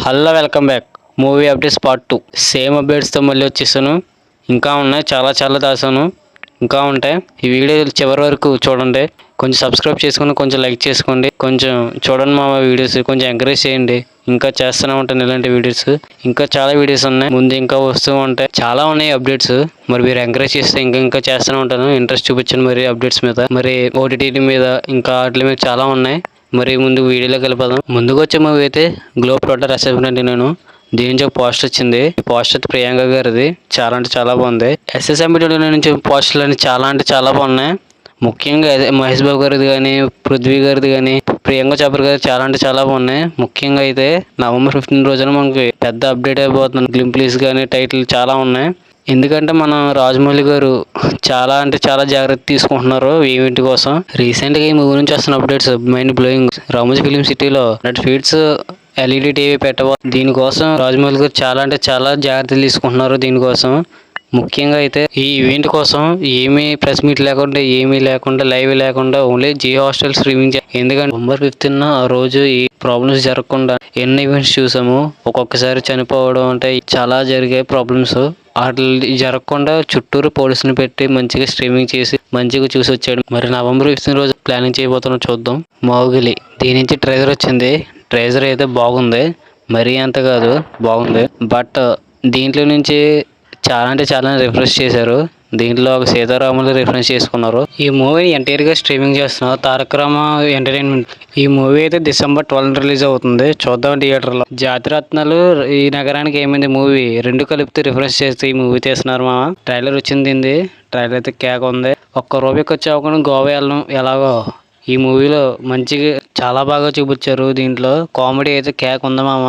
Hello welcome back. Movie updates part 2 same అప్డేట్స్తో మళ్ళీ వచ్చేసాను. ఇంకా ఉన్నాయి, చాలా దాసాను, ఇంకా ఉంటాయి. ఈ వీడియో చివరి వరకు చూడండి. కొంచెం సబ్స్క్రైబ్ చేసుకుని కొంచెం లైక్ చేసుకోండి. కొంచెం చూడండి మా వీడియోస్, కొంచెం ఎంకరేజ్ చేయండి. ఇంకా చేస్తూనే ఉంటాను ఇలాంటి వీడియోస్. ఇంకా చాలా వీడియోస్ ఉన్నాయి, ముందు ఇంకా వస్తూ ఉంటాయి. చాలా ఉన్నాయి అప్డేట్స్. మరి మీరు ఎంకరేజ్ చేస్తే ఇంకా చేస్తూనే ఉంటాను. ఇంట్రెస్ట్ చూపించండి మరి అప్డేట్స్ మీద, మరి ఓటీటీ మీద, ఇంకా వాటి మీద చాలా ఉన్నాయి. మరి ముందు వీడియోలోకి వెళ్ళిపోదాం. ముందుకు వచ్చే మూవీ అయితే గ్లోబ్ ట్రోటర్ అసెస్మెంట్. నేను దీని నుంచి ఒక పోస్ట్ వచ్చింది. పోస్టర్ ప్రియాంక గారిది. చాలా అంటే చాలా బాగుంది. ఎస్ఎస్ఎంబి నుంచి పోస్టర్లు అని చాలా బాగున్నాయి. ముఖ్యంగా మహేష్ బాబు గారిది కానీ, పృథ్వీ గారిది కానీ, ప్రియాంక చోప్రా గారు చాలా అంటే చాలా బాగున్నాయి. ముఖ్యంగా అయితే November 15 రోజున మనకి పెద్ద అప్డేట్ అయిపోతుంది. గ్లింప్లీస్ కానీ టైటిల్ చాలా ఉన్నాయి. ఎందుకంటే మన రాజమౌళి గారు చాలా అంటే చాలా జాగ్రత్త తీసుకుంటున్నారు ఈవెంట్ కోసం. రీసెంట్గా ఈ మూవీ నుంచి వస్తున్న updates mind blowing. Ramoji film సిటీలో ఫీడ్స్ ఎల్ఈడి టీవీ పెట్టబో, దీనికోసం రాజమౌళి గారు చాలా అంటే చాలా జాగ్రత్తలు తీసుకుంటున్నారు. దీనికోసం ముఖ్యంగా అయితే ఈ ఈవెంట్ కోసం ఏమీ ప్రెస్ మీట్ లేకుండా, ఏమీ లేకుండా, లైవ్ లేకుండా ఓన్లీ జియో హాట్స్టార్ స్ట్రీమింగ్. ఎందుకంటే November 15 ఆ రోజు ఈ ప్రాబ్లమ్స్ జరగకుండా ఎన్ని ఈవెంట్స్ చూసాము. ఒక్కొక్కసారి చనిపోవడం అంటే చాలా జరిగే ప్రాబ్లమ్స్. వాటి జరగకుండా చుట్టూరు పోలీసుని పెట్టి మంచిగా స్ట్రీమింగ్ చేసి మంచిగా చూసి వచ్చాడు. మరి November 15 రోజు ప్లానింగ్ చేయబోతున్నాం, చూద్దాం. మోగిలి దీని నుంచి ట్రైలర్ వచ్చింది. ట్రైలర్ అయితే బాగుంది, మరీ అంత కాదు, బాగుంది. బట్ దీంట్లో నుంచి చాలా అంటే చాలా రిఫరెన్స్ చేశారు. దీంట్లో ఒక సీతారాములు రిఫరెన్స్ చేసుకున్నారు. ఈ మూవీని ఎంటైర్గా స్ట్రీమింగ్ చేస్తున్నారు తారక రామ ఎంటర్టైన్మెంట్. ఈ మూవీ అయితే December 12 రిలీజ్ అవుతుంది. చూద్దాం థియేటర్లో. జాతిరత్నాలు ఈ నగరానికి ఏమైంది మూవీ రెండు కలిపితే రిఫరెన్స్ చేస్తే ఈ మూవీ తీస్తున్నారు మామ. ట్రైలర్ వచ్చింది. ట్రైలర్ అయితే కేక ఉంది. ఒక్క రూపాయికి వచ్చి అవ్వకుండా గోవా వెళ్ళడం ఎలాగో ఈ మూవీలో మంచిగా చాలా బాగా చూపించారు. దీంట్లో కామెడీ అయితే కేక్ ఉంది మామ.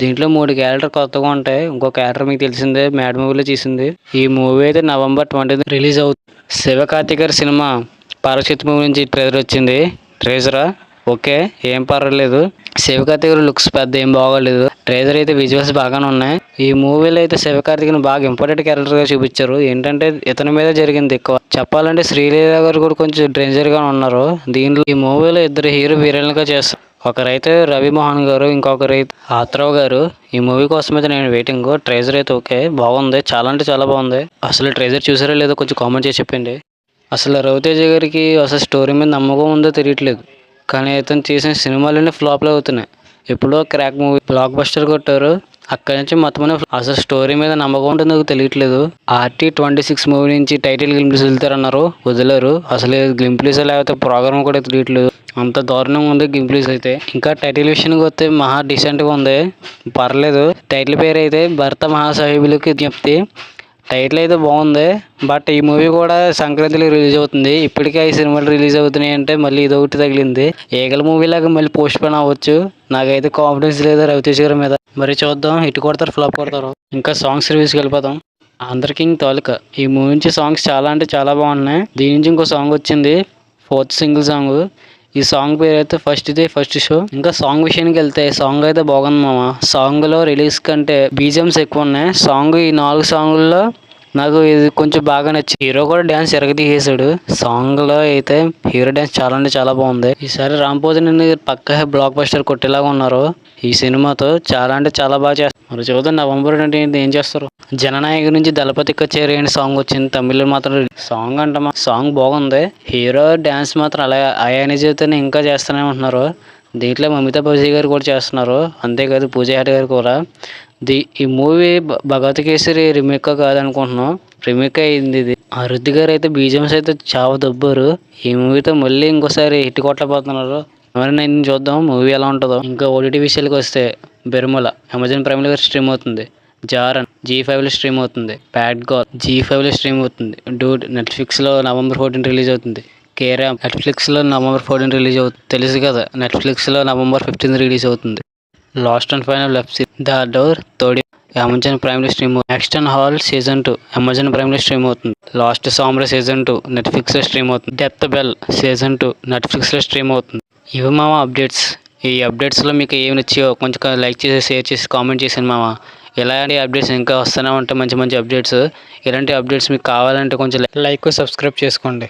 దీంట్లో 3 క్యారెక్టర్ కొత్తగా ఉంటాయి. ఇంకో క్యారెక్టర్ మీకు తెలిసిందే, మ్యాడ్ మూవీలో చేసింది. ఈ మూవీ అయితే November 20 రిలీజ్ అవుతుంది. శివకార్తికేయ సినిమా పారక్షిత్ మూవీ నుంచి ట్రైలర్ వచ్చింది. ట్రేజరా ఓకే, ఏం పర్వాలేదు. శివకార్తికేయ లుక్స్ పెద్ద ఏం బాగోలేదు. ట్రేజర్ అయితే విజువల్స్ బాగానే ఉన్నాయి. ఈ మూవీలో అయితే శివకార్తికేయని బాగా ఇంపార్టెంట్ క్యారెక్టర్గా చూపించారు. ఏంటంటే ఇతని మీద జరిగింది ఎక్కువ. చెప్పాలంటే శ్రీలీల గారు కూడా కొంచెం డేంజర్గా ఉన్నారు. దీంట్లో ఈ మూవీలో ఇద్దరు హీరో హీరోయిన్లుగా చేస్తారు. ఒకరైతే రవి మోహన్ గారు, ఇంకొకరైతే ఆత్రవ్ గారు. ఈ మూవీ కోసం అయితే నేను వెయిటింగ్. ట్రేజర్ అయితే ఓకే, బాగుంది, చాలా అంటే చాలా బాగుంది. అసలు ట్రేజర్ చూసారో లేదో కొంచెం కామెంట్ చేసి చెప్పండి. అసలు రవితేజ గారికి అసలు స్టోరీ మీద నమ్మకం ఉందో తెలియట్లేదు. కానీ ఇతను చేసిన సినిమాలన్నీ ఫ్లాప్లు అవుతున్నాయి. ఎప్పుడో క్రాక్ మూవీ బ్లాక్ బస్టర్ కొట్టారు, అక్కడి నుంచి మొత్తం అసలు స్టోరీ మీద నమ్మకం ఉంటుందో తెలియట్లేదు. RT26 మూవీ నుంచి టైటిల్ గ్లింప్లీస్ వెళ్తారన్నారు, వదిలేరు. అసలు గ్లింప్లీస్ లేకపోతే ప్రోగ్రామ్ కూడా తెలియట్లేదు. అంత దారుణంగా ఉంది గ్లింప్లీస్ అయితే. ఇంకా టైటిల్ విషయానికి వస్తే మహా డీసెంట్గా ఉంది, పర్లేదు. టైటిల్ పేరు అయితే భర్త మహాసాహిబులకి విజ్ఞప్తి. టైటిల్ అయితే బాగుంది. బట్ ఈ మూవీ కూడా సంక్రాంతిలో రిలీజ్ అవుతుంది. ఇప్పటికే ఈ సినిమాలు రిలీజ్ అవుతున్నాయి అంటే మళ్ళీ ఇదొకటి తగిలింది. ఏగల మూవీ లాగా మళ్ళీ పోస్ట్ పోన్ అవ్వచ్చు. నాకైతే కాన్ఫిడెన్స్ లేదు రవితేజ గారి మీద. మరి చూద్దాం, హిట్ కొడతారు ఫ్లాప్ కొడతారు. ఇంకా సాంగ్స్ రివ్యూస్కి వెళ్ళిపోతాం. ఆంధ్ర కింగ్ తాలూకా ఈ మూవీ నుంచి సాంగ్స్ చాలా అంటే చాలా బాగున్నాయి. దీని నుంచి ఇంకో సాంగ్ వచ్చింది, 4th సింగిల్ సాంగ్. ఈ సాంగ్ పేరు అయితే ఫస్ట్ షో. ఇంకా సాంగ్ విషయానికి వెళ్తే సాంగ్ అయితే బాగుంది మామ. సాంగ్లో రిలీజ్ కంటే బీజిఎమ్స్ ఎక్కువ ఉన్నాయి. సాంగ్ ఈ 4 సాంగుల్లో నాకు ఇది కొంచెం బాగా నచ్చింది. హీరో కూడా డ్యాన్స్ ఎరగదీసేసాడు. సాంగ్లో అయితే హీరో డ్యాన్స్ చాలా అంటే చాలా బాగుంది. ఈసారి రాంపోతినేని పక్క బ్లాక్ బస్టర్ కొట్టేలాగా ఉన్నారు. ఈ సినిమాతో చాలా అంటే చాలా బాగా చేస్తారు. మరి చూద్దాం November 20 ఏం చేస్తారు. జననాయక నుంచి దళపతి కచేరీ అనే సాంగ్ వచ్చింది. తమిళ్లో మాత్రం సాంగ్ అంటమా, సాంగ్ బాగుంది. హీరో డ్యాన్స్ మాత్రం అలా అయానిజీతోనే ఇంకా చేస్తూనే ఉంటున్నారు. దీంట్లో మమితా బైజీ గారు కూడా చేస్తున్నారు, అంతేకాదు పూజ హెట్ గారు కూడా. ఈ మూవీ భగవత్ కేసరి రీమేక్ కాదనుకుంటున్నాం, రీమేక్ అయింది ఇది. అరుద్ గారు అయితే బీజిఎమ్స్ అయితే చాలా దొబ్బారు. ఈ మూవీతో మళ్ళీ ఇంకోసారి హిట్ కొట్టబోతున్నారు. మరి నేను చూద్దాం మూవీ ఎలా ఉంటుందో. ఇంకా ఓటీటీ విషయాలకు వస్తే బెర్ముల అమెజాన్ ప్రైమ్లో స్ట్రీమ్ అవుతుంది. జారన్ G5లో స్ట్రీమ్ అవుతుంది. ప్యాడ్ గాల్ G5లో స్ట్రీమ్ అవుతుంది. డూడ్ నెట్ఫ్లిక్స్లో November 14 రిలీజ్ అవుతుంది. కేరామ్ నెట్ఫ్లిక్స్లో November 14 రిలీజ్ అవుతుంది, తెలుసు కదా. నెట్ఫ్లిక్స్లో November 15 రిలీజ్ అవుతుంది. Last and final web series the door తోడి అమెజాన్ ప్రైమ్లో stream. Action hall season 2 Amazon ప్రైమ్లో స్ట్రీమ్ అవుతుంది. లాస్ట్ సాంబ్రా సీజన్ 2 నెట్ఫ్లిక్స్లో స్ట్రీమ్ అవుతుంది. డెత్ బెల్ సీజన్ 2 నెట్ఫ్లిక్స్లో స్ట్రీమ్ అవుతుంది. ఇవి మామ అప్డేట్స్. ఈ అప్డేట్స్లో మీకు ఏమి నచ్చాయో కొంచెం లైక్ చేసి, షేర్ చేసి, కామెంట్ చేసాను మామ. ఇలాంటి అప్డేట్స్ ఇంకా వస్తూనే ఉంటాయి, మంచి మంచి అప్డేట్స్. ఇలాంటి అప్డేట్స్ మీకు కావాలంటే కొంచెం లైక్ సబ్స్క్రైబ్ చేసుకోండి.